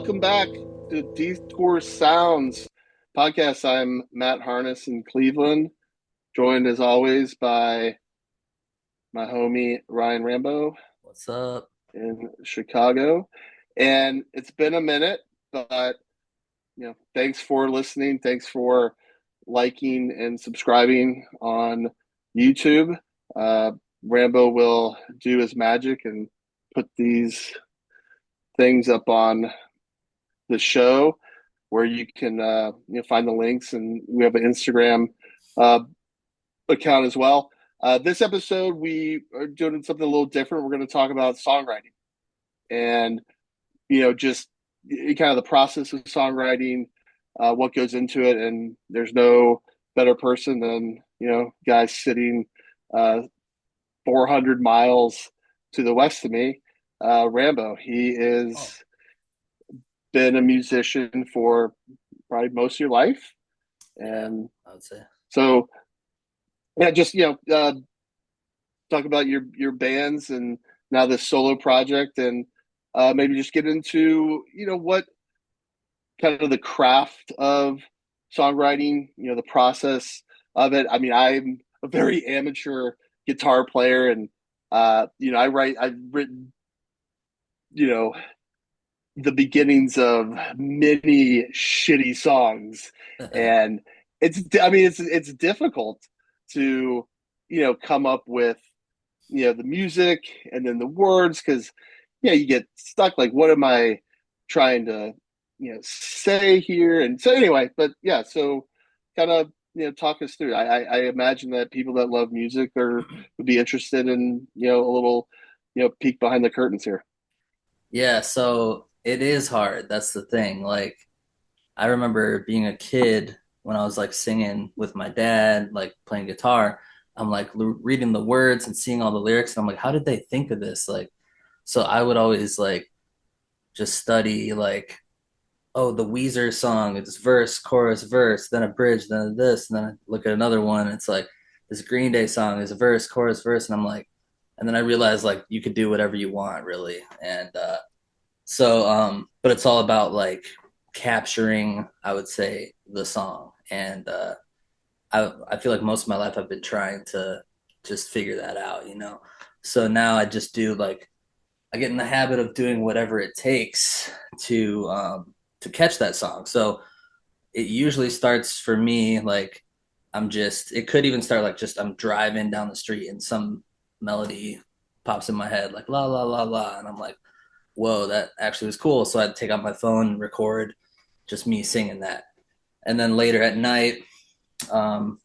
welcome back to Detour Sounds podcast. I'm Matt Harness in Cleveland, joined as always by my homie Ryan Rambow What's up? in Chicago. And it's been a minute, but thanks for listening. Thanks for liking and subscribing on YouTube. Uh, Rambo will do his magic and put these things up on the show where you can find the links, and we have an Instagram uh, account as well. This episode we are doing something a little different. We're going to talk about songwriting and just kind of the process of songwriting, what goes into it, and there's no better person than guys sitting uh, 400 miles to the west of me, Rambo. He Oh, is been a musician for probably most of your life. yeah, And I would say. so, yeah, just, talk about your bands and now this solo project, and maybe just get into, what kind of the craft of songwriting, the process of it. I mean, I'm a very amateur guitar player, and, I've written, you know, the beginnings of many shitty songs, and it's difficult to come up with the music and then the words, because you get stuck, like, what am I trying to say here? And so anyway, but yeah, so kind of talk us through. I imagine that people that love music are would be interested in a little peek behind the curtains here. Yeah, so it is hard. That's the thing. Like, I remember being a kid when I was like singing with my dad, like playing guitar. I'm like reading the words and seeing all the lyrics, and I'm like, how did they think of this? Like, so I would always like just study like, oh, the Weezer song, it's verse, chorus, verse, then a bridge, then this, and then I look at another one. It's like this Green Day song is a verse, chorus, verse, and I'm like, and then I realized like you could do whatever you want really, and but it's all about like capturing, I would say, the song, and I feel like most of my life I've been trying to just figure that out. So now I just do like I get in the habit of doing whatever it takes to catch that song. So it usually starts for me like it could even start like just I'm driving down the street and some melody pops in my head like la la la la, and I'm like, whoa, that actually was cool. So I'd take out my phone and record just me singing that. And then later at night,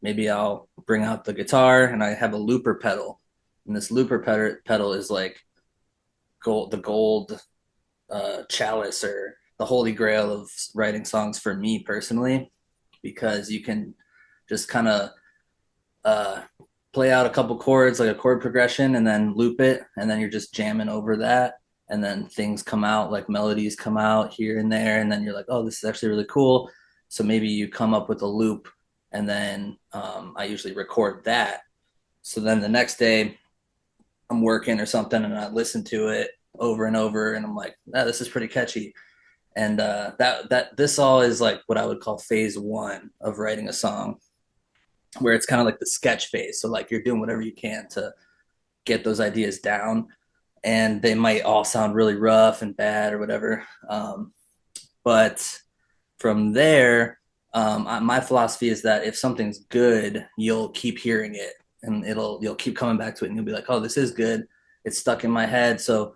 maybe I'll bring out the guitar and I have a looper pedal. And this pedal is like the gold chalice or the holy grail of writing songs for me personally, because you can just kind of uh, play out a couple chords, like a chord progression, and then loop it, and then you're just jamming over that. And then things come out, like melodies come out here and there, and then you're like, oh, this is actually really cool. So maybe you come up with a loop, and then I usually record that. So then the next day, I'm working or something, and I listen to it over and over, and I'm like, ah, this is pretty catchy. And that this all is like what I would call phase one of writing a song, where it's kind of like the sketch phase. So like you're doing whatever you can to get those ideas down, and they might all sound really rough and bad or whatever. But from there, my philosophy is that if something's good, you'll keep hearing it, and you'll keep coming back to it, and you'll be like, oh, this is good. It's stuck in my head. So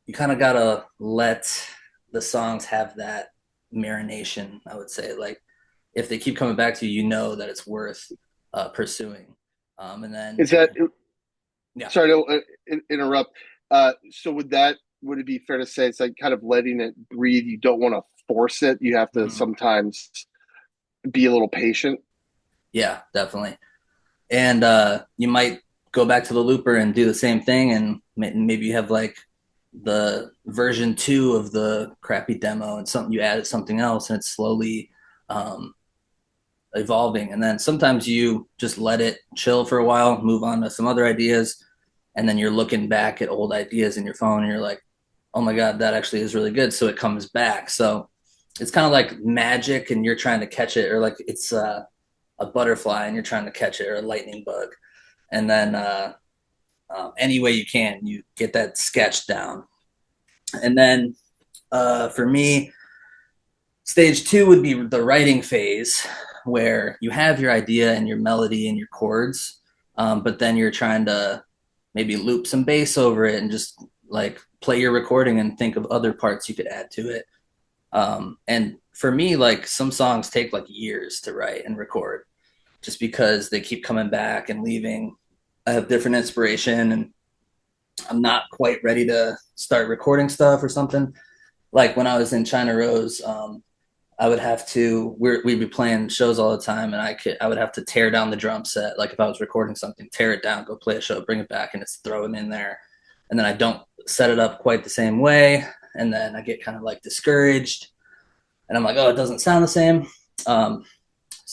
you kind of gotta let the songs have that marination, I would say. Like if they keep coming back to you, you know that it's worth pursuing. And then Is that yeah. Sorry to interrupt? So would it be fair to say it's like kind of letting it breathe? You don't want to force it. You have to Mhm. sometimes be a little patient. Yeah, definitely. And you might go back to the looper and do the same thing, and maybe you have like the version two of the crappy demo, and something you added something else, and it's slowly um, evolving. And then sometimes you just let it chill for a while, move on to some other ideas, and then you're looking back at old ideas in your phone, and you're like, oh my God, that actually is really good. So it comes back. So it's kind of like magic and you're trying to catch it, or like it's a butterfly and you're trying to catch it, or a lightning bug. And then any way you can, you get that sketch down. And then for me, stage two would be the writing phase, where you have your idea and your melody and your chords, but then you're trying to maybe loop some bass over it and just like play your recording and think of other parts you could add to it. And for me, like some songs take like years to write and record just because they keep coming back and leaving. I have different inspiration and I'm not quite ready to start recording stuff or something. Like when I was in China Rose, I would have to we'd be playing shows all the time, and I would have to tear down the drum set. Like if I was recording something, tear it down, go play a show, bring it back, and it's throw it in there, and then I don't set it up quite the same way, and then I get kind of like discouraged, and I'm like, oh, it doesn't sound the same. Um,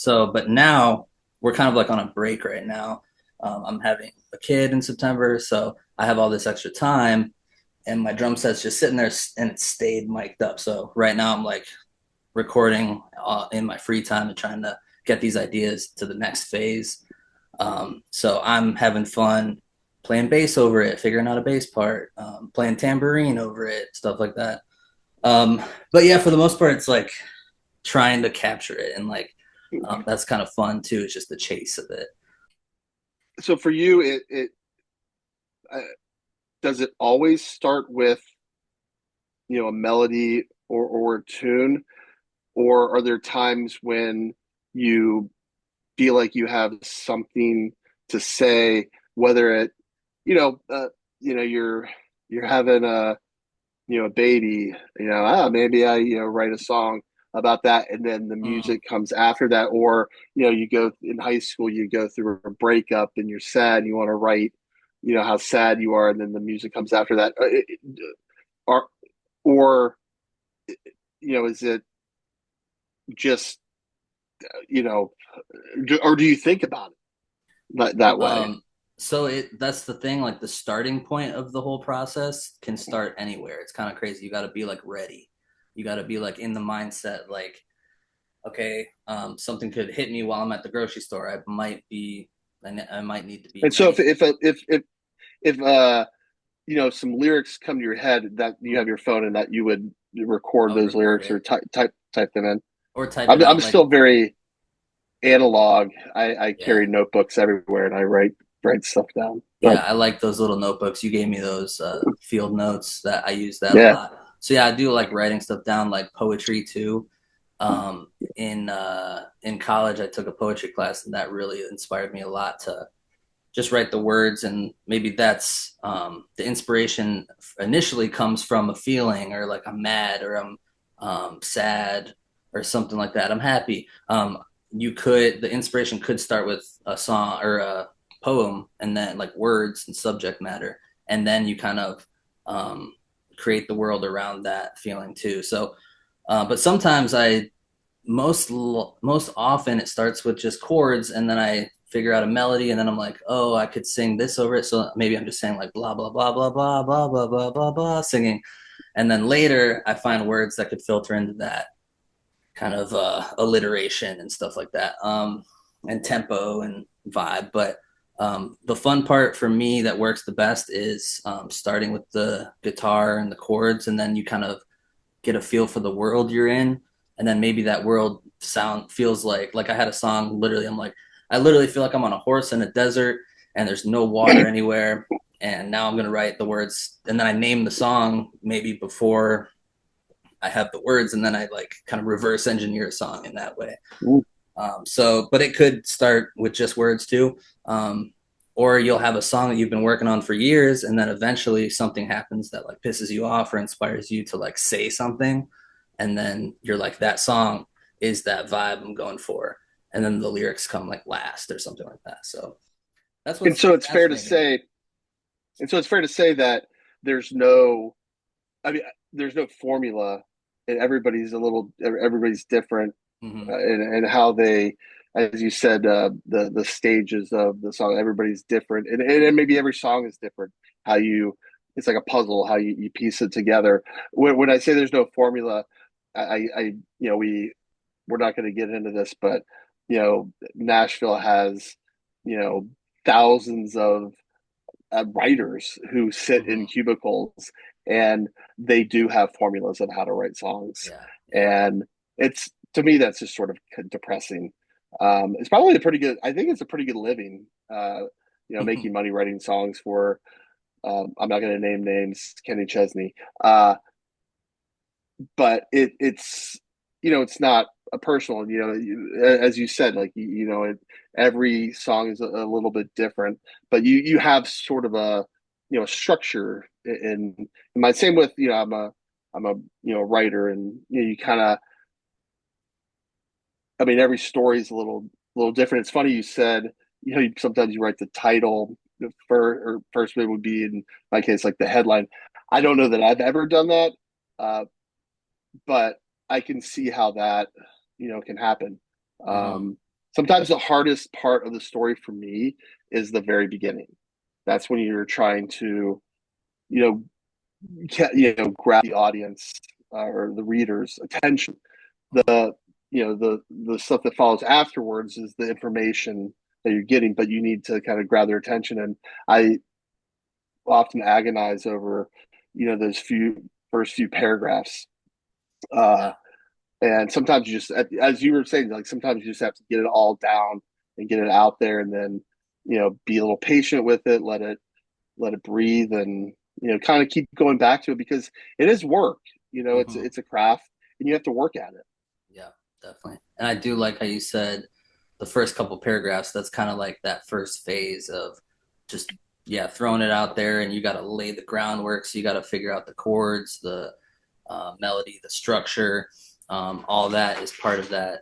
but now we're kind of like on a break right now. I'm having a kid in September, so I have all this extra time, and my drum set's just sitting there, and it stayed mic'd up. So right now I'm like recording in my free time and trying to get these ideas to the next phase. So I'm having fun playing bass over it, figuring out a bass part, playing tambourine over it, stuff like that. Um, but yeah, for the most part, it's like trying to capture it, and like that's kind of fun too. It's just the chase of it. So for you, it uh, does it always start with a melody or a tune, or are there times when you feel like you have something to say, whether it you know you're having a baby, maybe I write a song about that, and then the Mm. music comes after that, or you go in high school, you go through a breakup and you're sad and you want to write how sad you are, and then the music comes after that. Or or is it just you know or do you think about it that way? Um, so that's the thing. Like the starting point of the whole process can start anywhere. It's kind of crazy. You got to be like ready. You got to be like in the mindset, like okay, something could hit me while I'm at the grocery store. I might need to be And so ready. if some lyrics come to your head, that you have your phone and that you would I record would those record lyrics it or type them in. or type it I'm out. Like still very analog. I yeah, carry notebooks everywhere and I write stuff down. But yeah, I like those little notebooks. You gave me those field notes that I use that a yeah, lot. So yeah, I do like writing stuff down, like poetry too. In college, I took a poetry class, and that really inspired me a lot to just write the words. And maybe that's the inspiration initially comes from a feeling, or like I'm mad, or I'm sad, or something like that. I'm happy. The inspiration could start with a song or a poem, and then like words and subject matter, and then you kind of um, create the world around that feeling too. So but sometimes most often it starts with just chords, and then I figure out a melody, and then I'm like, oh, I could sing this over it. So maybe I'm just saying like blah blah blah blah blah blah blah blah blah blah, singing, and then later I find words that could filter into that kind of alliteration and stuff like that, and tempo and vibe. But the fun part for me that works the best is starting with the guitar and the chords, and then you kind of get a feel for the world you're in, and then maybe that world sound feels like I had a song, literally I'm like, I literally feel like I'm on a horse in a desert and there's no water anywhere, and now I'm going to write the words, and then I name the song maybe before I have the words, and then I like kind of reverse engineer a song in that way. But it could start with just words too. Or you'll have a song that you've been working on for years, and then eventually something happens that like pisses you off or inspires you to like say something. And then you're like, that song is that vibe I'm going for. And then the lyrics come like last or something like that. So that's and what's so it's fair to fascinating. say, that there's no, I mean, there's no formula, and everybody's different, Mm-hmm. and how they, as you said, the stages of the song, everybody's different, and maybe every song is different. How you it's like a puzzle how you piece it together. When I say there's no formula, I we're not going to get into this, but Nashville has thousands of writers who sit in Hmm. cubicles, and they do have formulas of how to write songs, Yeah, yeah. and it's to me that's just sort of depressing. It's probably a pretty good. I think it's a pretty good living. Making money writing songs for. I'm not going to name names, Kenny Chesney, but it's not a personal. As you said, like every song is a little bit different, but you have sort of a structure in my same with I'm a writer, and you kind of, I mean, every story is a little different. It's funny you said sometimes you write the title or first it would be in my case like the headline. I don't know that I've ever done that, uh, but I can see how that can happen. Hmm. Sometimes the hardest part of the story for me is the very beginning. That's when you're trying to you know grab the audience or the reader's attention. The stuff that follows afterwards is the information that you're getting, but you need to kind of grab their attention. And I often agonize over those first few paragraphs. Uh, Yeah. and sometimes you just, as you were saying, like sometimes you just have to get it all down and get it out there, and then be a little patient with it, let it breathe, and kind of keep going back to it because it is work. It's Hmm. it's a craft, and you have to work at it. Yeah, definitely. And I do like how you said the first couple paragraphs, that's kind of like that first phase of just, yeah, throwing it out there, and you got to lay the groundwork. So you got to figure out the chords, the melody, the structure. All that is part of that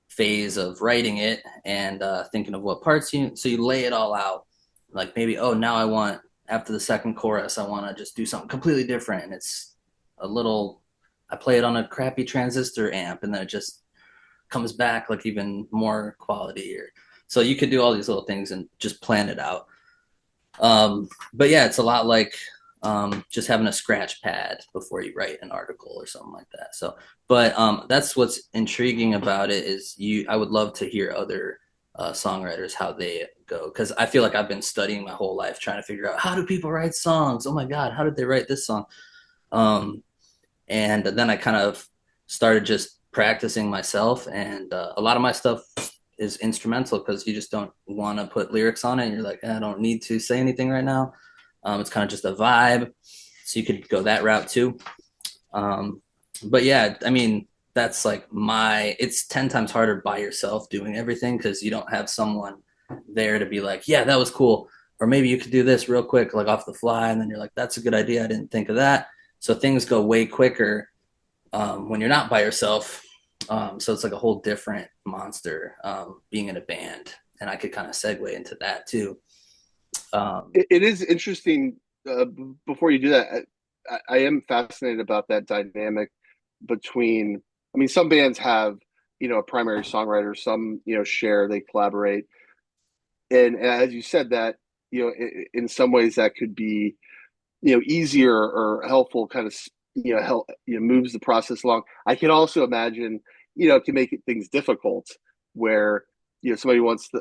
phase of writing it and thinking of what parts so you lay it all out. Like maybe, oh, now I want, after the second chorus, I want to just do something completely different. And it's a little, I play it on a crappy transistor amp, and then it just comes back like even more quality. Or so you could do all these little things and just plan it out. But yeah, it's a lot like just having a scratch pad before you write an article or something like that. So, but that's what's intriguing about it is I would love to hear other songwriters how they go, because I feel like I've been studying my whole life trying to figure out how do people write songs. Oh my God, how did they write this song? Um, and then I kind of started just practicing myself, and a lot of my stuff is instrumental because you just don't want to put lyrics on it. And you're like, I don't need to say anything right now. It's kind of just a vibe, so you could go that route too. Um, but yeah, I mean, that's like it's 10 times harder by yourself doing everything because you don't have someone there to be like, yeah, that was cool, or maybe you could do this real quick like off the fly, and then you're like, that's a good idea, I didn't think of that. So things go way quicker when you're not by yourself. So it's like a whole different monster being in a band, and I could kind of segue into that too. um, It is interesting. Before you do that, I am fascinated about that dynamic between. I mean, some bands have a primary songwriter. Some share, they collaborate, and as you said that in some ways that could be easier or helpful, kind of help moves the process along. I can also imagine it can make things difficult where somebody wants to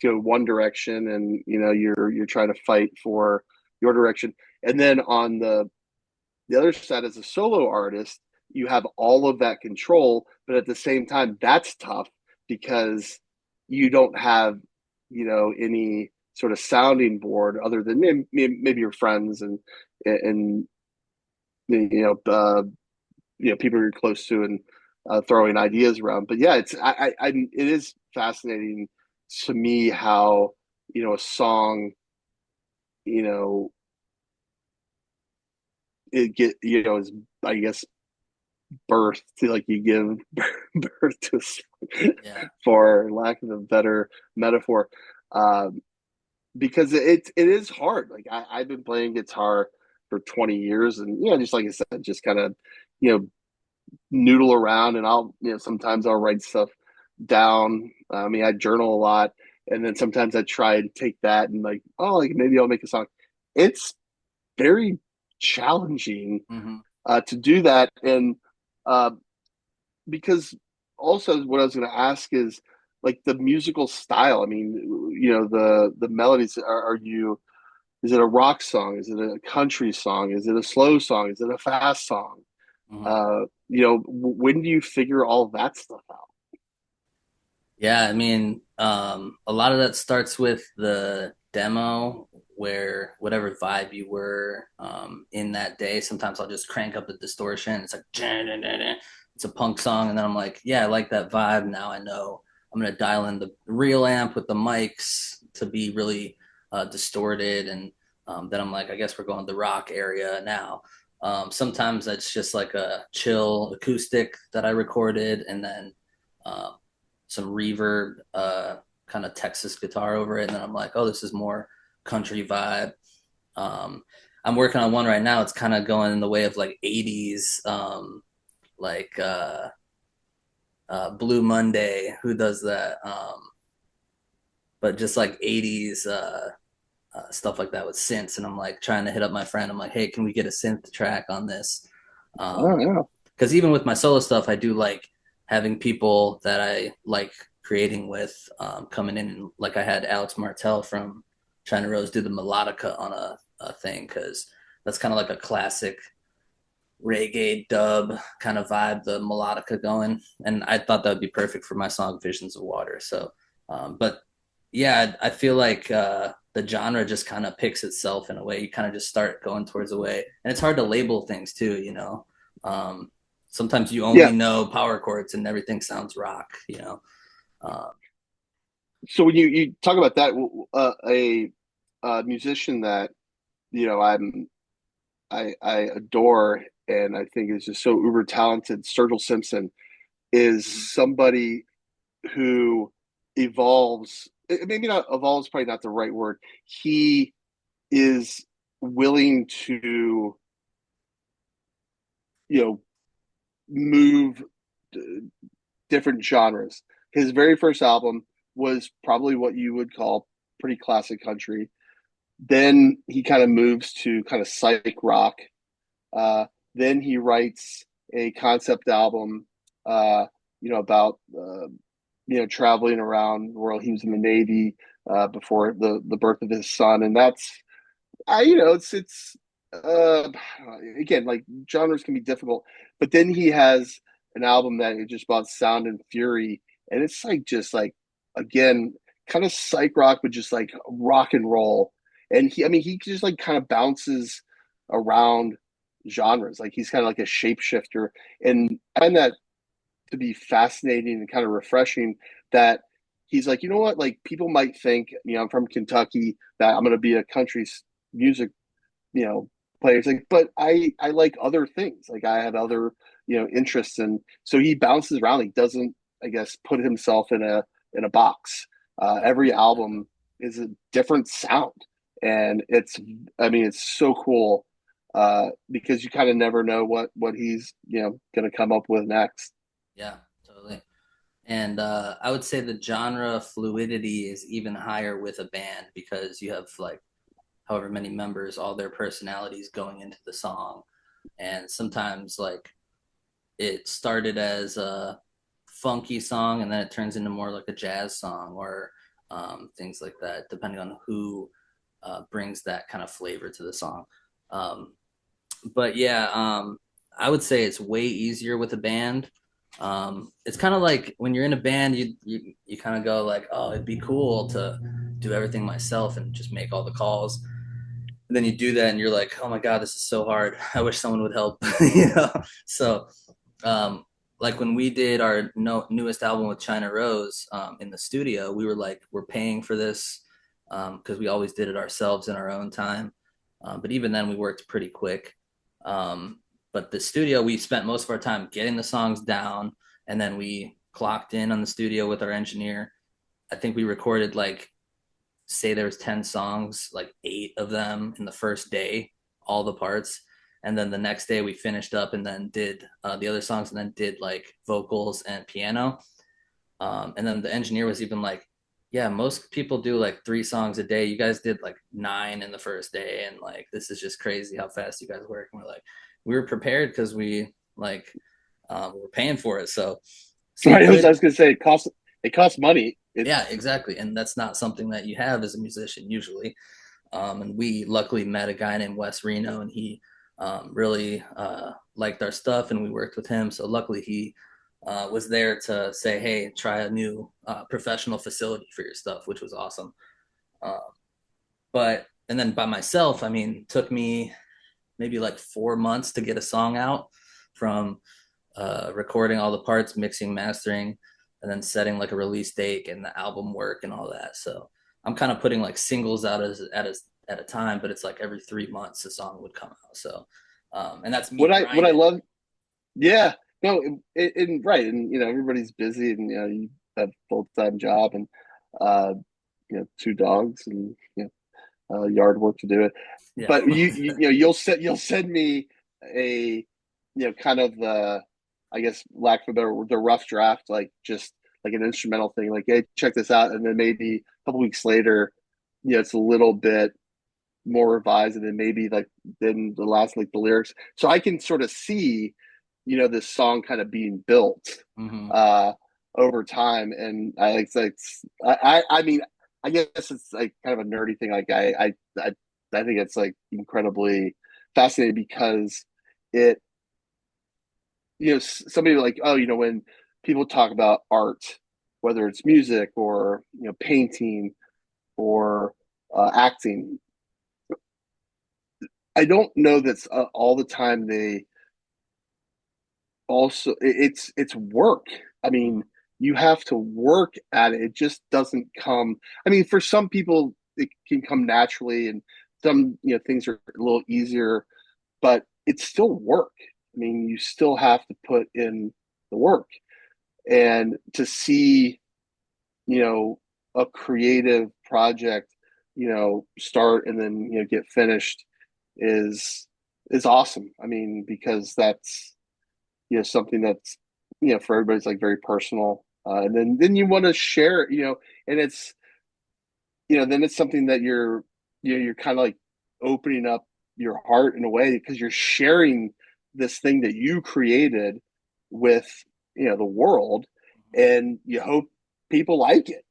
go one direction, and you're trying to fight for your direction, and then on the other side as a solo artist you have all of that control, but at the same time that's tough because you don't have any sort of sounding board other than maybe your friends and people you're close to, and throwing ideas around. But yeah, it is fascinating to me how a song you know it get is, I guess, birth to, like, you give birth to a song, yeah. for lack of a better metaphor. um because it is hard. Like I've been playing guitar for 20 years, and just like I said, just kind of you know noodle around, and I'll sometimes I'll write stuff down. I mean, I journal a lot, and then sometimes I try and take that and like, oh, like maybe I'll make a song. It's very challenging Hmm. to do that. And uh, because also what I was going to ask is like the musical style. I mean, the melodies. Are you? Is it a rock song? Is it a country song? Is it a slow song? Is it a fast song? Hmm. When do you figure all that stuff out? Yeah, I mean, a lot of that starts with the demo where whatever vibe you were in that day. Sometimes I'll just crank up the distortion. It's like it's a punk song, and then I'm like, yeah, I like that vibe. Now I know I'm gonna dial in the real amp with the mics to be really distorted, and then I'm like, I guess we're going the rock area now. Sometimes that's just like a chill acoustic that I recorded, and then um, some reverb, kind of Texas guitar over it, and then I'm like, oh, this is more country vibe. Um, I'm working on one right now. It's kind of going in the way of like '80s, like Blue Monday. Who does that? But just like '80s stuff like that with synths, and I'm like trying to hit up my friend. I'm like, hey, can we get a synth track on this? Oh Um, yeah. because even with my solo stuff, I do like having people that I like creating with coming in. And like I had Alex Martell from China Rose do the melodica on a thing because that's kind of like a classic reggae dub kind of vibe, the melodica going. And I thought that would be perfect for my song Visions of Water. So, but yeah, I feel like the genre just kind of picks itself in a way. You kind of just start going towards a way, and it's hard to label things too. Um, sometimes you only Yeah. know power chords and everything sounds rock. Uh, So when you talk about that, a musician that I adore and I think is just so uber talented, Sturgill Simpson is somebody who evolves. Maybe not evolves, probably not the right word. He is willing to you know move different genres. His very first album was probably what you would call pretty classic country. Then he kind of moves to kind of psych rock. Uh, then he writes a concept album, about traveling around the world. He was in the Navy before the birth of his son, and that's it's uh again, like, genres can be difficult, but then he has an album that is just about sound and fury, and it's like just like again kind of psych rock, but just like rock and roll. And he just like kind of bounces around genres, like he's kind of like a shapeshifter. And I find that to be fascinating and kind of refreshing, that he's like, you know what, like people might think, I'm from Kentucky, that I'm going to be a country music you know players, like, but I like other things, like I have other interests. And so he bounces around. He doesn't, I guess, put himself in a box. Every album is a different sound, and it's so cool, because you kind of never know what he's going to come up with next. yeah, totally. And I would say the genre fluidity is even higher with a band because you have like however many members, all their personalities going into the song. And sometimes like it started as a funky song and then it turns into more like a jazz song or things like that, depending on who brings that kind of flavor to the song. Um, but yeah, I would say it's way easier with a band. It's kind of like when you're in a band, you kind of go like, oh, it'd be cool to do everything myself and just make all the calls. And then you do that, and you're like, oh my god, this is so hard. I wish someone would help. So um, like when we did our newest album with China Rose in the studio, we were like, we're paying for this because we always did it ourselves in our own time. But even then, we worked pretty quick. Um, but the studio, we spent most of our time getting the songs down, and then we clocked in on the studio with our engineer. I think we recorded like, say there was 10 songs, like 8 of them in the first day, all the parts. And then the next day we finished up and then did the other songs and then did like vocals and piano. And then the engineer was even like, Yeah, most people do like 3 songs a day. You guys did like 9 in the first day, and like this is just crazy how fast you guys work. And we're like, we were prepared because we like we're paying for it. So you Right. I could, was going to say it costs money. yeah, It's exactly. And that's not something that you have as a musician usually. And we luckily met a guy named Wes Reno, and he really liked our stuff, and we worked with him. So luckily, he was there to say, "Hey, try a new professional facility for your stuff," which was awesome. Um, but and then by myself, I mean, it took me maybe like 4 months to get a song out from recording all the parts, mixing, mastering, and then setting like a release date and the album work and all that. So I'm kind of putting like singles out at a time, but it's like every 3 months a song would come out. So and that's me what I grinding. love. Yeah. No, and right, and everybody's busy, and you have a full-time job, and uh, two dogs, and yard work to do it. Yeah. But you'll send me a kind of the, I guess, lack of a better word, the rough draft, like just like an instrumental thing, like, hey, check this out, and then maybe a couple weeks later, it's a little bit more revised, and then maybe like then the last, like the lyrics, so I can sort of see this song kind of being built Hmm. uh over time. And I like I mean, I guess it's like kind of a nerdy thing. Like I think it's like incredibly fascinating because it somebody like, oh, when people talk about art, whether it's music or painting or acting, I don't know that's all the time they also it's work. I Hmm. mean, you have to work at it. It just doesn't come. I mean, for some people it can come naturally, and some things are a little easier, but it's still work. I mean, you still have to put in the work, and to see you know a creative project start and then get finished is is awesome. I mean, because that's something that's for everybody's like very personal, and then you want to share, and it's then it's something that you're kind of like opening up your heart in a way, because you're sharing this thing that you created with the world, and you hope people like it.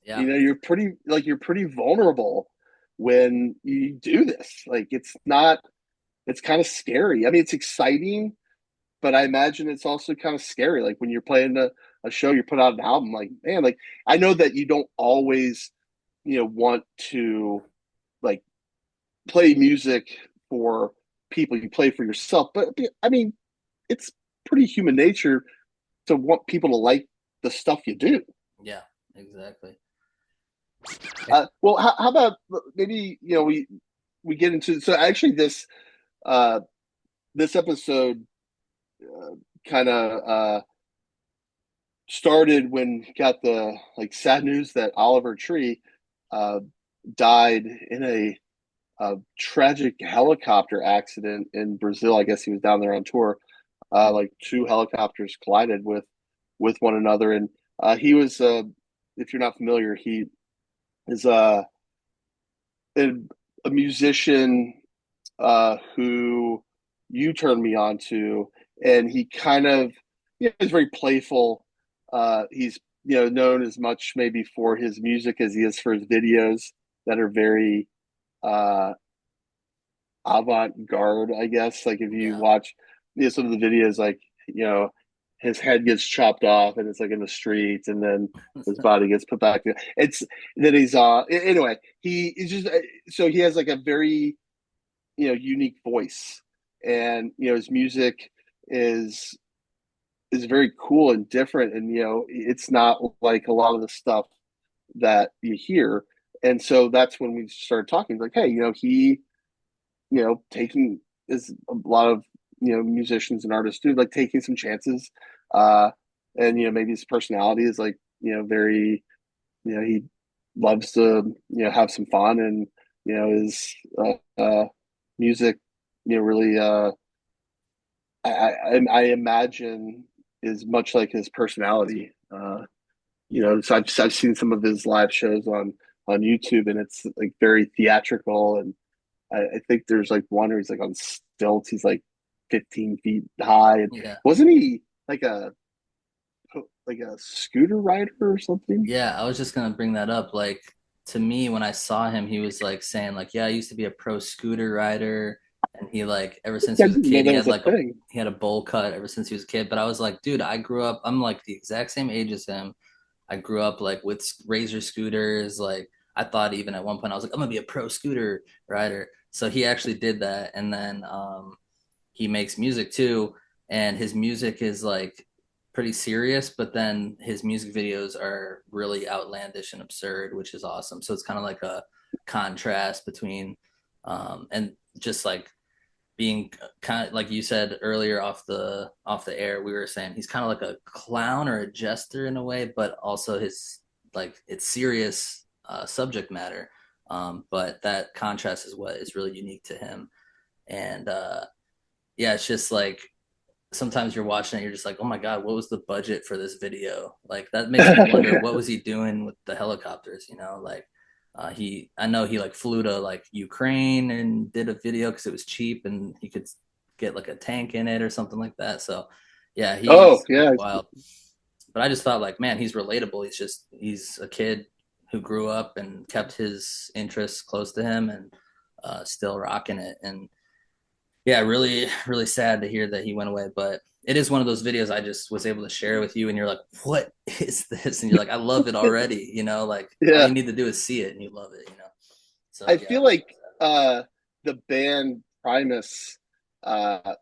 Yeah. You're pretty vulnerable when you do this. Like, it's kind of scary. I mean, it's exciting, but I imagine it's also kind of scary. Like when you're playing a show, you put out an album, like, man, like I know that you don't always, want to like play music for people. You play for yourself, but I mean, it's pretty human nature to want people to like the stuff you do. Yeah. Exactly. Well, how about maybe we get into, so actually uh this episode kind of started when got the like sad news that Oliver Tree uh, died in a tragic helicopter accident in Brazil. I guess he was down there on tour. Like two helicopters collided with one another, and he was, if you're not familiar, he is a, a musician who you turned me on to, and he kind of, he's very playful. He's known as much maybe for his music as he is for his videos that are very uh, avant-garde, I guess. Like if you Yeah. watch some of the videos, like his head gets chopped off and it's like in the streets, and then his body gets put back. It's then he's anyway. He is just so he has like a very unique voice, and his music is is very cool and different, and it's not like a lot of the stuff that you hear. And so that's when we started talking, like, hey, he taking, is a lot of musicians and artists do, like taking some chances, uh and maybe his personality is like very, he loves to have some fun, and his music really, I imagine is much like his personality. So I've seen some of his live shows on YouTube, and it's like very theatrical. And I think there's like one where he's like on stilts. He's like 15 feet high. And Yeah. wasn't he like a scooter rider or something? Yeah, I was just gonna bring that up. Like to me, when I saw him, he was like saying like, "Yeah, I used to be a pro scooter rider," and he like ever since Yeah, he I was a didn't know kid, that was a thing. he had a bowl cut ever since he was a kid. But I was like, dude, I grew up. I'm like the exact same age as him. I grew up like with razor scooters. Like I thought even at one point I was like, I'm gonna be a pro scooter rider. So he actually did that, and then he makes music too, and his music is like pretty serious, but then his music videos are really outlandish and absurd, which is awesome. So it's kind of like a contrast between and just like being kind of like you said earlier off the air, we were saying he's kind of like a clown or a jester in a way, but also his like it's serious subject matter. But that contrast is what is really unique to him. And yeah, it's just like sometimes you're watching it, you're just like, oh my god, what was the budget for this video? Like that makes me wonder what was he doing with the helicopters? Like I know he like flew to like Ukraine and did a video because it was cheap and he could get like a tank in it or something like that. So yeah, Oh he's yeah, wild. But I just thought like, man, he's relatable. He's a kid who grew up and kept his interests close to him and still rocking it. And yeah, really, really sad to hear that he went away. But it is one of those videos I just was able to share with you, and you're like, "What is this?" And you're like, "I love it already." Like all you yeah. need to do is see it, and you love it. So I yeah, feel like the band Primus uh,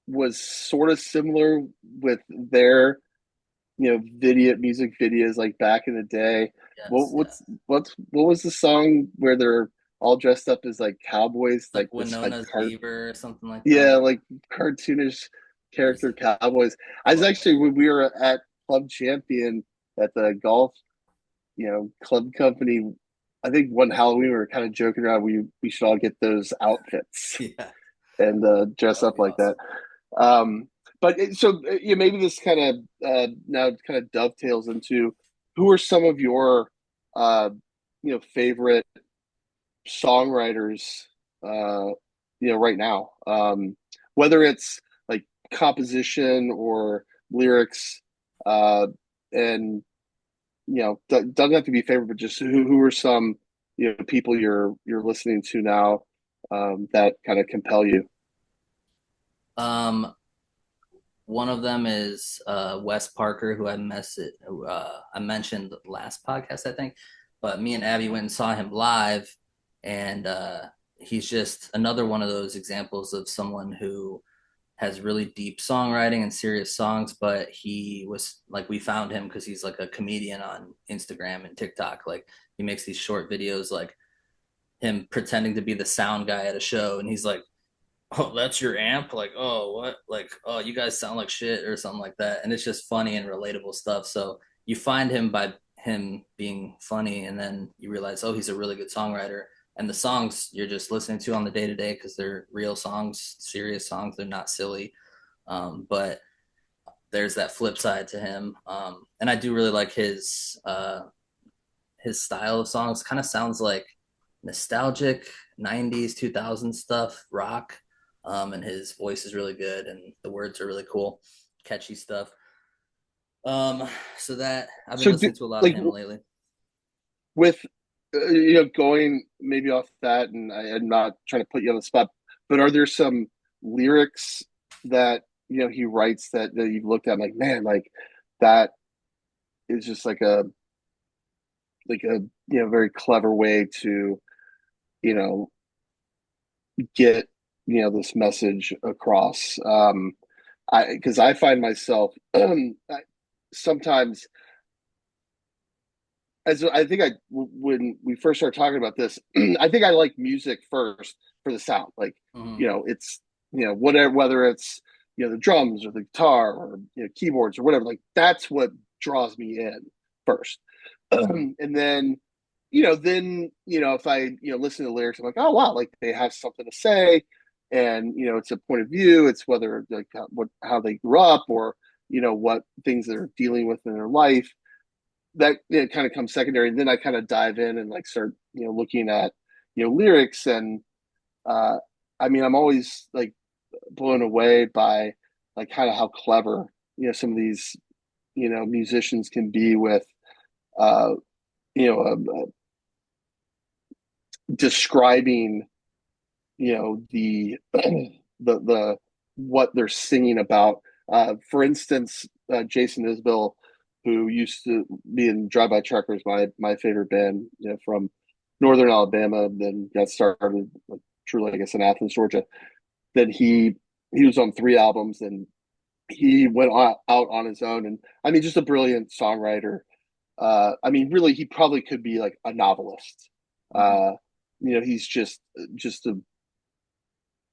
was sort of similar with their music videos like back in the day. What yes, yeah, what's what was the song where they're all dressed up as like cowboys, like like this like Winona's cart Beaver or something like yeah, that. like cartoonish Yes, character cowboys. I I was love actually when we were at Club Champion at the golf, club company. I think one Halloween we were kind of joking around. We should all get those outfits that. Yeah, and that dress would up be like that. awesome. Maybe this kind of now kind of dovetails into who are some of your favorite songwriters right now, whether it's like composition or lyrics, and doesn't have to be favorite, but just who are some people you're listening to now, that kind of compel you. Um, One of them is Wes Parker, who I mentioned last podcast, I think. But me and Abby went and saw him live, and he's just another one of those examples of someone who has really deep songwriting and serious songs. But he was like, we found him because he's like a comedian on Instagram and TikTok. Like he makes these short videos, like him pretending to be the sound guy at a show, and he's like, oh, that's your amp? Like, oh, what? Like, oh, you guys sound like shit or something like that. And it's just funny and relatable stuff. So you find him by him being funny, and then you realize, oh, he's a really good songwriter. And the songs you're just listening to on the day to day because they're real songs, serious songs. They're not silly. But there's that flip side to him. And I do really like his style of songs. Kind of sounds like nostalgic 90s 2000s stuff, rock. And his voice is really good and the words are really cool, catchy stuff. So that I've been So, do, listening to a lot of like him lately. with going maybe off that, and I'm not trying to put you on the spot, but are there some lyrics that he writes that you've looked at, like, man, like that is just like a very clever way to you know get this message across. I Because I find myself sometimes, as I think when we first started talking about this, I think I like music first for the sound. Like, Mm-hmm. it's whatever, whether it's the drums or the guitar or keyboards or whatever. Like that's what draws me in first, Mm-hmm. and then if I listen to the lyrics, I'm like, oh wow, like they have something to say, and it's a point of view. It's whether like how they grew up, or what things they're dealing with in their life. that kind of comes secondary. And then I kind of dive in and like start, looking at, lyrics. And uh, I mean, I'm always like blown away by like kind of how clever, some of these, musicians can be with, uh, you know, describing, the what they're singing about. For instance, Jason Isbell, who used to be in Drive By Truckers, my favorite band, from Northern Alabama, then got started like, truly, I guess, in Athens, Georgia. Then he was on 3 albums, and he went out on his own, and I mean, just a brilliant songwriter. I mean, really, he probably could be like a novelist. Mhm. Uh, he's just a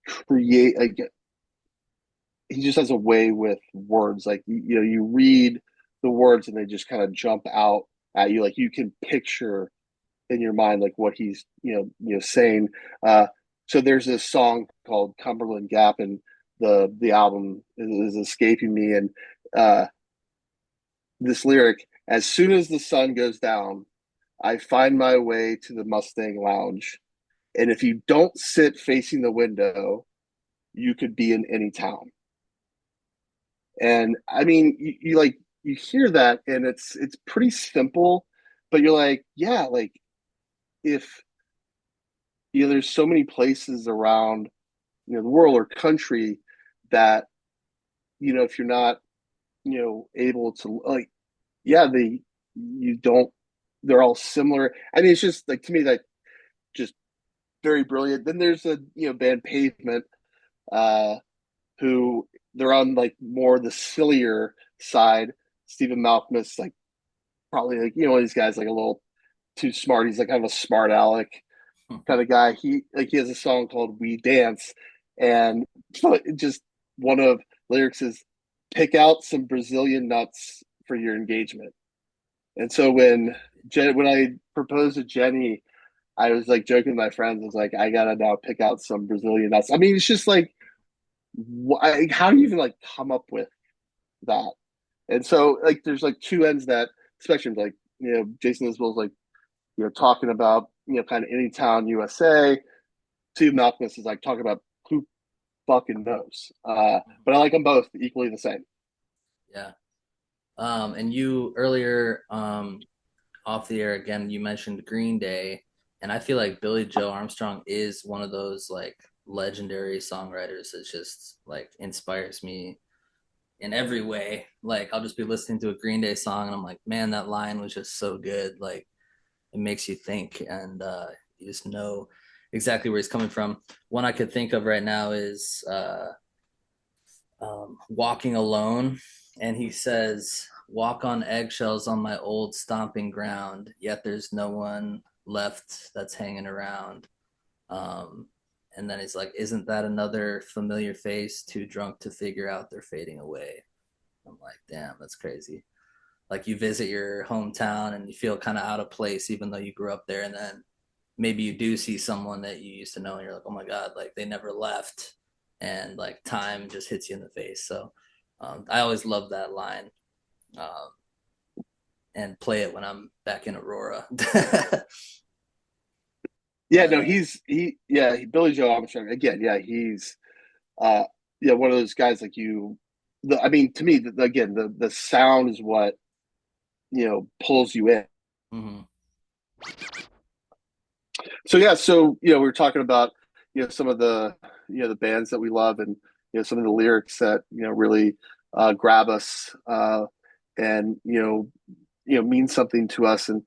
create like he just has a way with words. Like you read the words and they just kind of jump out at you. Like you can picture in your mind like what he's saying. So there's this song called Cumberland Gap, and the album is escaping me. And uh, this lyric: "As soon as the sun goes down, I find my way to the Mustang Lounge. And if you don't sit facing the window, you could be in any town." And I mean, you like you hear that, and it's pretty simple, but you're like, yeah, like if there's so many places around the world or country that if you're not able to like, yeah, they you don't they're all similar. I mean, it's just like to me that just very brilliant. Then there's a band Pavement, uh, who they're on like more the sillier side. Stephen Malkmus, like probably like one of these guys like a little too smart. He's like kind of a smart aleck kind of guy. He has a song called "We Dance," and just one of lyrics is "Pick out some Brazilian nuts for your engagement." And so when I proposed to Jenny, I was like joking with my friends. I was like, I gotta now pick out some Brazilian nuts. I mean, it's just like, how do you even like come up with that? And so like, there's like two ends of that spectrum. Like Jason Isbell's like talking about kind of any town USA. Steve Malkmus is like talking about who fucking knows. But I like them both equally the same. Yeah. And you earlier, off the air again, you mentioned Green Day, and I feel like Billy Joe Armstrong is one of those like legendary songwriters that just like inspires me in every way. Like I'll just be listening to a Green Day song and I'm like, man, that line was just so good. Like it makes you think, and you just know exactly where he's coming from. One I could think of right now is Walking Alone. And he says, "Walk on eggshells on my old stomping ground, yet there's no one left that's hanging around." Um, and then he's like, "Isn't that another familiar face, too drunk to figure out they're fading away?" I'm like, damn, that's crazy. Like you visit your hometown and you feel kind of out of place, even though you grew up there. And then maybe you do see someone that you used to know and you're like, oh my God, like they never left. And like time just hits you in the face. So I always love that line, um, and play it when I'm back in Aurora. Yeah, but no, Billy Joe Armstrong again. Yeah, he's uh one of those guys like I mean, to me, again, the sound is what pulls you in. mm-hmm. So yeah, so we were talking about some of the the bands that we love, and some of the lyrics that really grab us, and mean something to us. And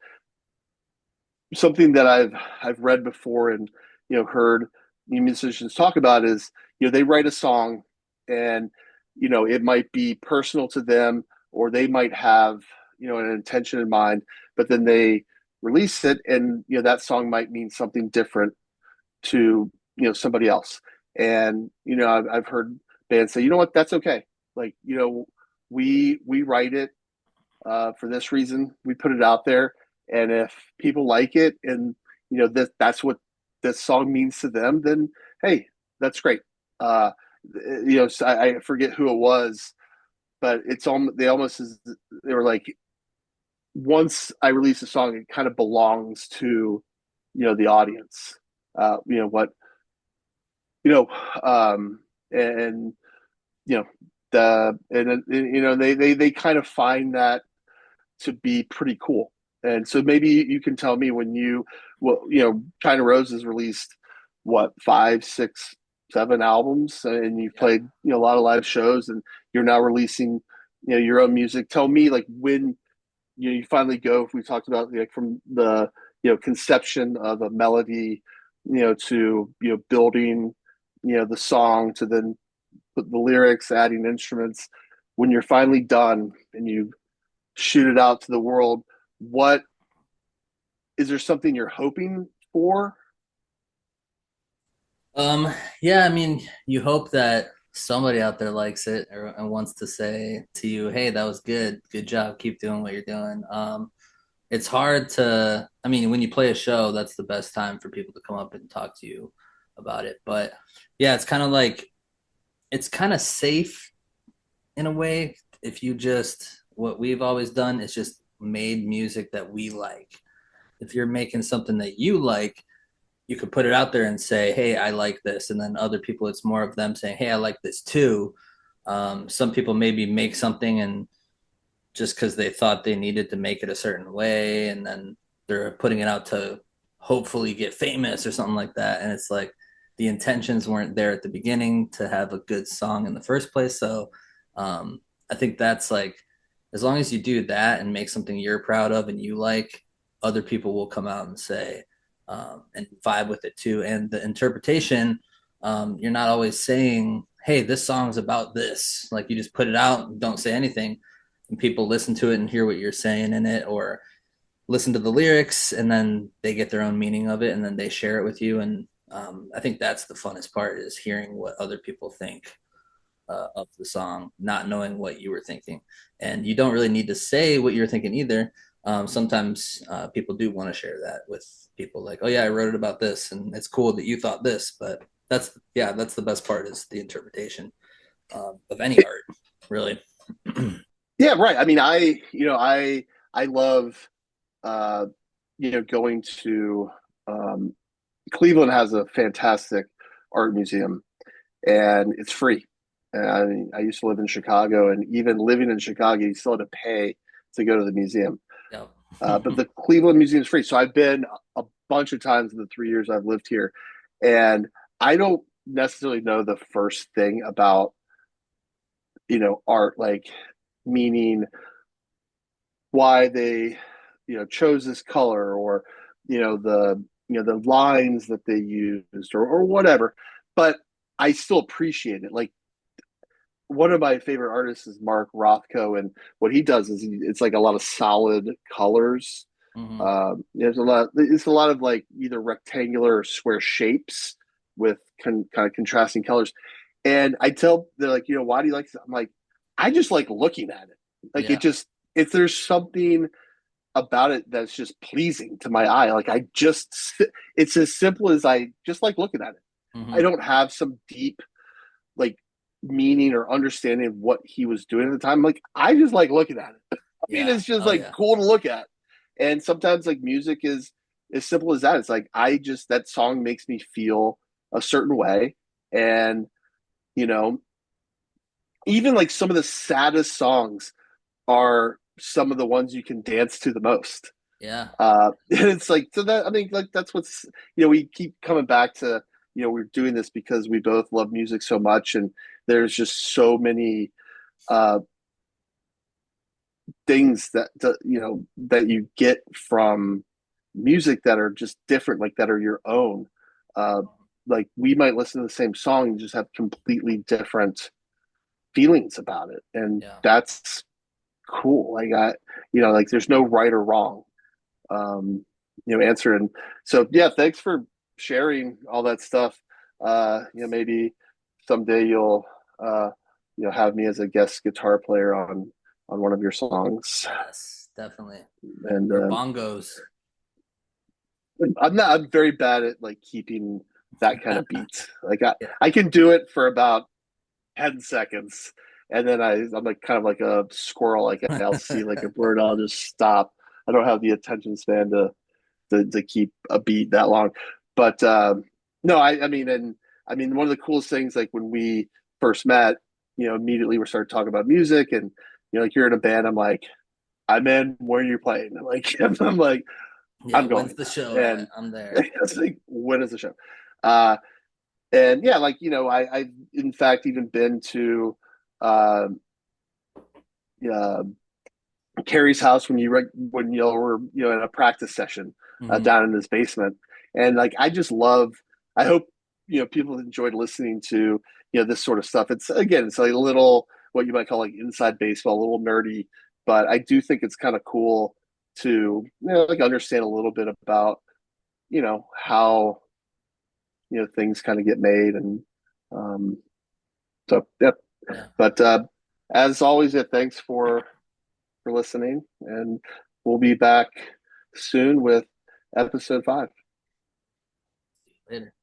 something that I've read before and heard musicians talk about is they write a song, and it might be personal to them, or they might have an intention in mind, but then they release it, and that song might mean something different to somebody else. And I've heard bands say, what, that's okay. Like we write it for this reason. We put it out there, and if people like it, and that's what this song means to them, then hey, that's great. Uh, so I forget who it was, but it's almost they almost they were like once I release a song, it kind of belongs to, the audience. What, you know, and you know, they kind of find that to be pretty cool. And so maybe you can tell me when well, China Rose has released what, five, six, seven albums, and you've Yeah. played, a lot of live shows, and you're now releasing, your own music. Tell me, like, when you finally go. If we talked about, like, from the, conception of a melody, to, building, the song, to then put the lyrics, adding instruments. When you're finally done and you shoot it out to the world, what is there something you're hoping for? Um, yeah, I mean, you hope that somebody out there likes it and wants to say to you, "Hey, that was good. Good job. Keep doing what you're doing." It's hard to, I mean, when you play a show, that's the best time for people to come up and talk to you about it. But yeah, it's kind of like it's kind of safe in a way if you just what we've always done is just made music that we like. If you're making something that you like, you could put it out there and say, "Hey, I like this," and then other people, it's more of them saying, "Hey, I like this too." Some people maybe make something and just because they thought they needed to make it a certain way, and then they're putting it out to hopefully get famous or something like that. And it's like the intentions weren't there at the beginning to have a good song in the first place. So um, I think that's like, as long as you do that and make something you're proud of and you like, other people will come out and say, and vibe with it too. And the interpretation, you're not always saying, "Hey, this song's about this." Like you just put it out and don't say anything, and people listen to it and hear what you're saying in it, or listen to the lyrics and then they get their own meaning of it and then they share it with you. And I think that's the funnest part, is hearing what other people think of the song, not knowing what you were thinking. And you don't really need to say what you're thinking either. Sometimes people do want to share that with people, like, "Oh yeah, I wrote it about this and it's cool that you thought this." But that's the best part, is the interpretation of any art, really. Yeah, right. I mean, I love, uh, going to, Cleveland has a fantastic art museum, and it's free. And I used to live in Chicago, and even living in Chicago, you still had to pay to go to the museum. Yeah. But the Cleveland Museum is free. So I've been a bunch of times in the 3 years I've lived here, and I don't necessarily know the first thing about, art, like, meaning why they, chose this color, or, the lines that they used, or whatever. But I still appreciate it. Like, one of my favorite artists is Mark Rothko, and what he does is it's like a lot of solid colors. Mm-hmm. It's a lot of, like, either rectangular or square shapes with kind of contrasting colors. And I tell, they're like, why do you like this? I'm like, I just like looking at it. Like, Yeah. if there's something about it that's just pleasing to my eye, like, it's as simple as I just like looking at it. I Mm-hmm. don't have some deep, like, meaning or understanding of what he was doing at the time. Like, I just like looking at it. I mean, Yeah. it's just, Oh like, yeah. cool to look at. And sometimes, like, music is as simple as that. It's like, that song makes me feel a certain way. And, you know, even, like, some of the saddest songs are some of the ones you can dance to the most. Yeah. And it's like, so that, I mean, like, that's what's, we keep coming back to, we're doing this because we both love music so much. And there's just so many, uh, things that you get from music that are just different, like, that are your own. Uh, like, we might listen to the same song and just have completely different feelings about it. And Yeah. that's cool. Like, like, there's no right or wrong, answer. And so, yeah, thanks for sharing all that stuff. Maybe someday you'll, have me as a guest guitar player on one of your songs. Yes, definitely. And Or bongos. I'm very bad at, like, keeping that kind of beat. Like, I, Yeah. I can do it for about 10 seconds, and then I'm like, kind of like a squirrel. Like, I'll see, like, a bird, I'll just stop. I don't have the attention span to keep a beat that long. But no, I mean, and I mean, one of the coolest things, like when we first met, immediately we started talking about music, and like you're in a band. I'm like, I'm in. Where are you playing? I'm like, I'm like, Yeah, I'm when's going. the show at? And I'm there. it's like, when is the show? Uh, and yeah, like I've in fact even been to um, uh, Carrie's house when when you were in a practice session Hmm. down in his basement, and like I just love. I hope people enjoyed listening to this sort of stuff. It's again, it's like a little what you might call like inside baseball, a little nerdy, but I do think it's kind of cool to like understand a little bit about how things kind of get made, and um, so yeah. Yeah. But as always, yeah, thanks for listening, and we'll be back soon with episode 5. Later.